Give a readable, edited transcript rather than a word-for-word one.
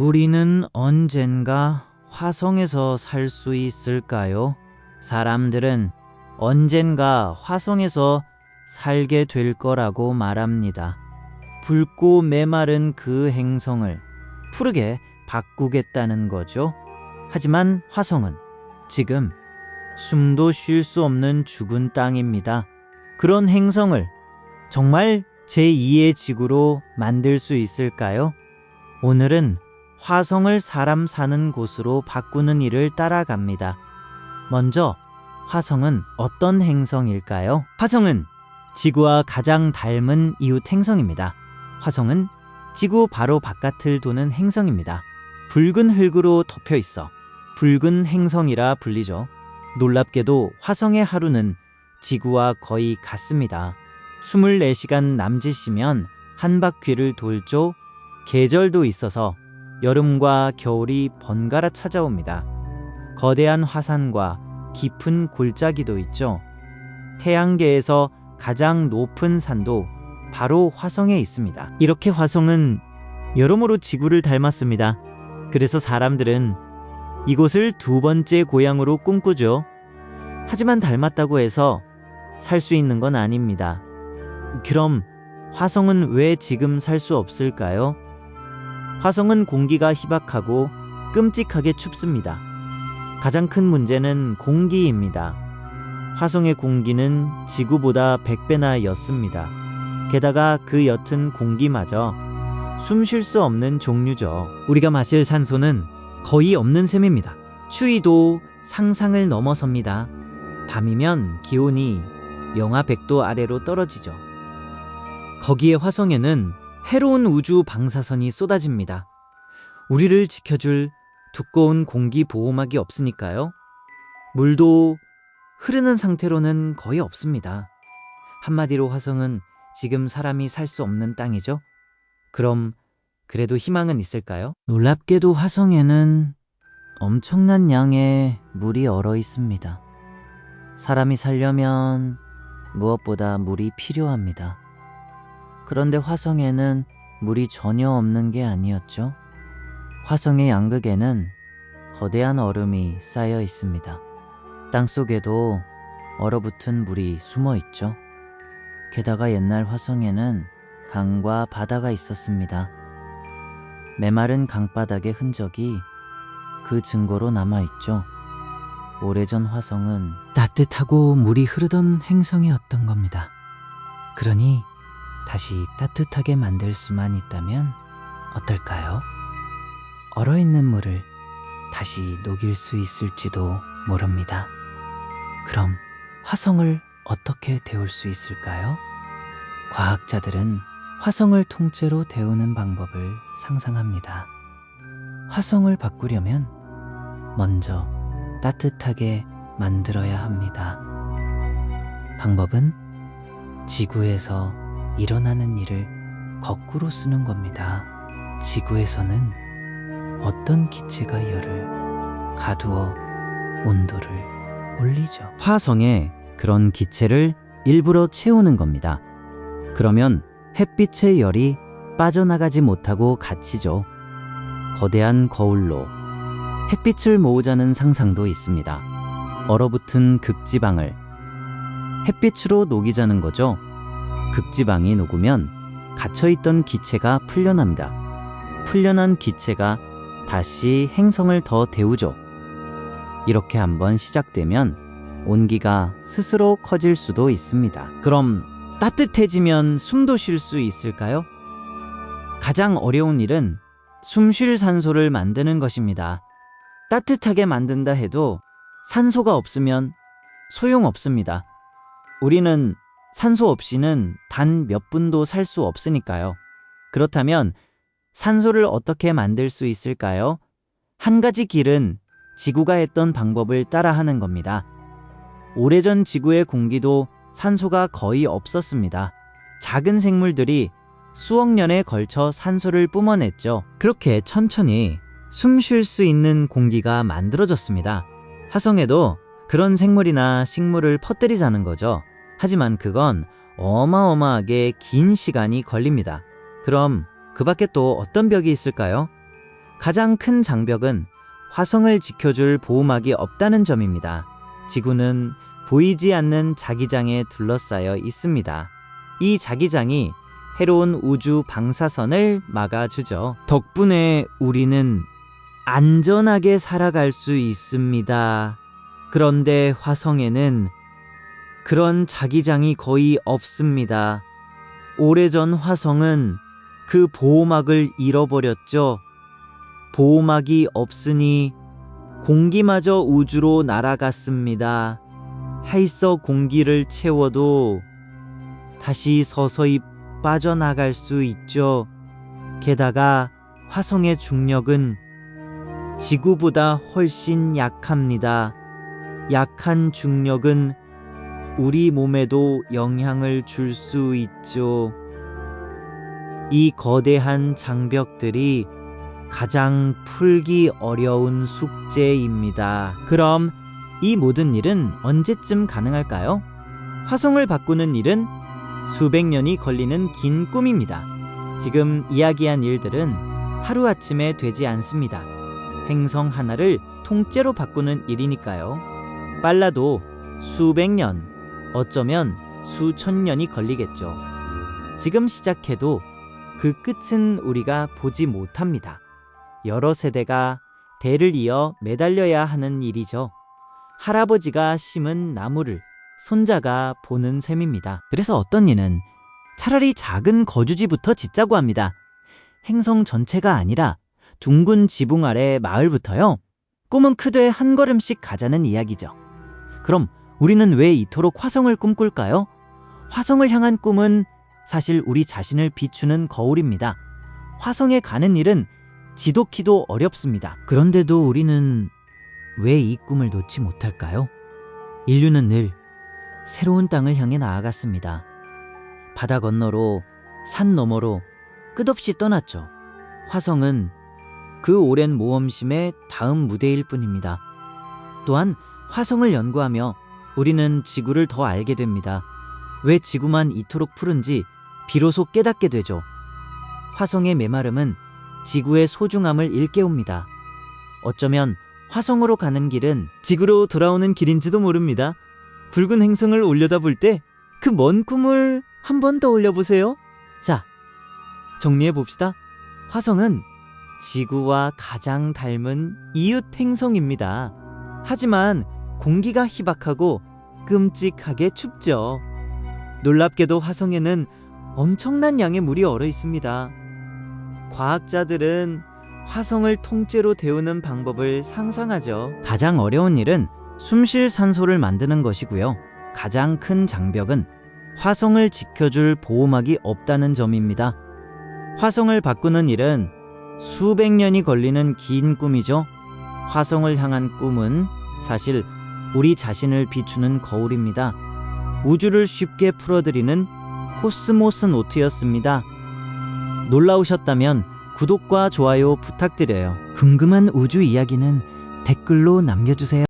우리는 언젠가 화성에서 살 수 있을까요? 사람들은 언젠가 화성에서 살게 될 거라고 말합니다. 붉고 메마른 그 행성을 푸르게 바꾸겠다는 거죠. 하지만 화성은 지금 숨도 쉴 수 없는 죽은 땅입니다. 그런 행성을 정말 제2의 지구로 만들 수 있을까요? 오늘은 화성을 사람 사는 곳으로 바꾸는 일을 따라갑니다. 먼저 화성은 어떤 행성일까요? 화성은 지구와 가장 닮은 이웃 행성입니다. 화성은 지구 바로 바깥을 도는 행성입니다. 붉은 흙으로 덮여 있어 붉은 행성이라 불리죠. 놀랍게도 화성의 하루는 지구와 거의 같습니다. 24시간 남짓이면 한 바퀴를 돌죠. 계절도 있어서 여름과 겨울이 번갈아 찾아옵니다. 거대한 화산과 깊은 골짜기도 있죠. 태양계에서 가장 높은 산도 바로 화성에 있습니다. 이렇게 화성은 여러모로 지구를 닮았습니다. 그래서 사람들은 이곳을 두 번째 고향으로 꿈꾸죠. 하지만 닮았다고 해서 살 수 있는 건 아닙니다. 그럼 화성은 왜 지금 살 수 없을까요? 화성은 공기가 희박하고 끔찍하게 춥습니다. 가장 큰 문제는 공기입니다. 화성의 공기는 지구보다 100배나 옅습니다. 게다가 그 옅은 공기마저 숨 쉴 수 없는 종류죠. 우리가 마실 산소는 거의 없는 셈입니다. 추위도 상상을 넘어섭니다. 밤이면 기온이 영하 100도 아래로 떨어지죠. 거기에 화성에는 해로운 우주 방사선이 쏟아집니다. 우리를 지켜줄 두꺼운 공기 보호막이 없으니까요. 물도 흐르는 상태로는 거의 없습니다. 한마디로 화성은 지금 사람이 살 수 없는 땅이죠. 그럼 그래도 희망은 있을까요? 놀랍게도 화성에는 엄청난 양의 물이 얼어 있습니다. 사람이 살려면 무엇보다 물이 필요합니다. 그런데 화성에는 물이 전혀 없는 게 아니었죠. 화성의 양극에는 거대한 얼음이 쌓여 있습니다. 땅속에도 얼어붙은 물이 숨어 있죠. 게다가 옛날 화성에는 강과 바다가 있었습니다. 메마른 강바닥의 흔적이 그 증거로 남아있죠. 오래전 화성은 따뜻하고 물이 흐르던 행성이었던 겁니다. 그러니 다시 따뜻하게 만들 수만 있다면 어떨까요? 얼어있는 물을 다시 녹일 수 있을지도 모릅니다. 그럼 화성을 어떻게 데울 수 있을까요? 과학자들은 화성을 통째로 데우는 방법을 상상합니다. 화성을 바꾸려면 먼저 따뜻하게 만들어야 합니다. 방법은 지구에서 일어나는 일을 거꾸로 쓰는 겁니다. 지구에서는 어떤 기체가 열을 가두어 온도를 올리죠. 화성에 그런 기체를 일부러 채우는 겁니다. 그러면 햇빛의 열이 빠져나가지 못하고 갇히죠. 거대한 거울로 햇빛을 모으자는 상상도 있습니다. 얼어붙은 극지방을 햇빛으로 녹이자는 거죠. 극지방이 녹으면 갇혀있던 기체가 풀려납니다. 풀려난 기체가 다시 행성을 더 데우죠. 이렇게 한번 시작되면 온기가 스스로 커질 수도 있습니다. 그럼 따뜻해지면 숨도 쉴 수 있을까요? 가장 어려운 일은 숨 쉴 산소를 만드는 것입니다. 따뜻하게 만든다 해도 산소가 없으면 소용없습니다. 우리는 산소 없이는 단 몇 분도 살 수 없으니까요. 그렇다면 산소를 어떻게 만들 수 있을까요? 한 가지 길은 지구가 했던 방법을 따라하는 겁니다. 오래전 지구의 공기도 산소가 거의 없었습니다. 작은 생물들이 수억 년에 걸쳐 산소를 뿜어냈죠. 그렇게 천천히 숨 쉴 수 있는 공기가 만들어졌습니다. 화성에도 그런 생물이나 식물을 퍼뜨리자는 거죠. 하지만 그건 어마어마하게 긴 시간이 걸립니다. 그럼 그 밖에 또 어떤 벽이 있을까요? 가장 큰 장벽은 화성을 지켜줄 보호막이 없다는 점입니다. 지구는 보이지 않는 자기장에 둘러싸여 있습니다. 이 자기장이 해로운 우주 방사선을 막아주죠. 덕분에 우리는 안전하게 살아갈 수 있습니다. 그런데 화성에는 그런 자기장이 거의 없습니다. 오래전 화성은 그 보호막을 잃어버렸죠. 보호막이 없으니 공기마저 우주로 날아갔습니다. 해서 공기를 채워도 다시 서서히 빠져나갈 수 있죠. 게다가 화성의 중력은 지구보다 훨씬 약합니다. 약한 중력은 우리 몸에도 영향을 줄 수 있죠. 이 거대한 장벽들이 가장 풀기 어려운 숙제입니다. 그럼 이 모든 일은 언제쯤 가능할까요? 화성을 바꾸는 일은 수백 년이 걸리는 긴 꿈입니다. 지금 이야기한 일들은 하루아침에 되지 않습니다. 행성 하나를 통째로 바꾸는 일이니까요. 빨라도 수백 년, 어쩌면 수천 년이 걸리겠죠. 지금 시작해도 그 끝은 우리가 보지 못합니다. 여러 세대가 대를 이어 매달려야 하는 일이죠. 할아버지가 심은 나무를 손자가 보는 셈입니다. 그래서 어떤 이는 차라리 작은 거주지부터 짓자고 합니다. 행성 전체가 아니라 둥근 지붕 아래 마을부터요. 꿈은 크되 한 걸음씩 가자는 이야기죠. 그럼 우리는 왜 이토록 화성을 꿈꿀까요? 화성을 향한 꿈은 사실 우리 자신을 비추는 거울입니다. 화성에 가는 일은 지독히도 어렵습니다. 그런데도 우리는 왜 이 꿈을 놓지 못할까요? 인류는 늘 새로운 땅을 향해 나아갔습니다. 바다 건너로, 산 너머로 끝없이 떠났죠. 화성은 그 오랜 모험심의 다음 무대일 뿐입니다. 또한 화성을 연구하며 우리는 지구를 더 알게 됩니다. 왜 지구만 이토록 푸른지 비로소 깨닫게 되죠. 화성의 메마름은 지구의 소중함을 일깨웁니다. 어쩌면 화성으로 가는 길은 지구로 돌아오는 길인지도 모릅니다. 붉은 행성을 올려다볼 때 그 먼 꿈을 한번 떠올려 보세요. 자, 정리해 봅시다. 화성은 지구와 가장 닮은 이웃 행성입니다. 하지만 공기가 희박하고 끔찍하게 춥죠. 놀랍게도 화성에는 엄청난 양의 물이 얼어 있습니다. 과학자들은 화성을 통째로 데우는 방법을 상상하죠. 가장 어려운 일은 숨쉴 산소를 만드는 것이고요. 가장 큰 장벽은 화성을 지켜줄 보호막이 없다는 점입니다. 화성을 바꾸는 일은 수백 년이 걸리는 긴 꿈이죠. 화성을 향한 꿈은 사실 우리 자신을 비추는 거울입니다. 우주를 쉽게 풀어드리는 코스모스 노트였습니다. 놀라우셨다면 구독과 좋아요 부탁드려요. 궁금한 우주 이야기는 댓글로 남겨주세요.